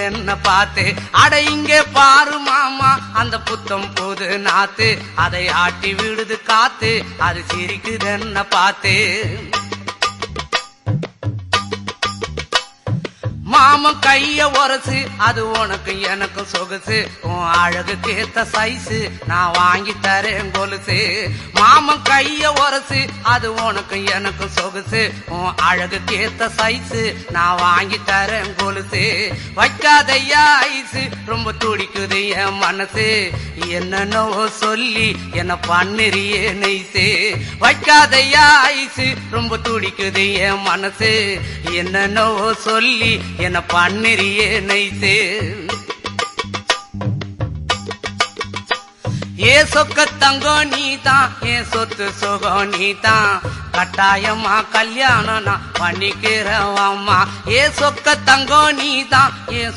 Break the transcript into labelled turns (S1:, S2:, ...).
S1: என்ன பார்த்து. அட இங்கே பாரு மாமா அந்த புத்தம் புது நாத்து, அதை ஆட்டி விடுது காத்து, அது சிரிக்குது என்ன பார்த்து. மாமன் கைய உரசு, அது உனக்கு எனக்கு சொகுசு, உன் அழகுக்கு ஏத்த சைஸு நான் வாங்கி தரேன் கொலுசு. மாமன் கைய உரசு, அது உனக்கு எனக்கு சொகுசு, உன் அழகுக்கு ஏத்த சைஸு நான் வாங்கி தரேன் கொலுசு. வைக்காதையா ஐசு, ரொம்ப துடிக்குது என் மனசு, என்னன்னோ சொல்லி என்ன பண்ணுறியே நெய்சு. வைக்காதையா ஐசு, ரொம்ப துடிக்குது என் மனசு, என்னன்னோ சொல்லி என்ன பண்ணுறியே நைசே. ஏ சொக்க தங்கம் நீதான், ஏன் சொத்து சுகம் நீதான், கட்டாயமா கல்யாணம் நான் பண்ணிக்கிறவம்மா. ஏ சொக்க தங்கம் நீதான், ஏன்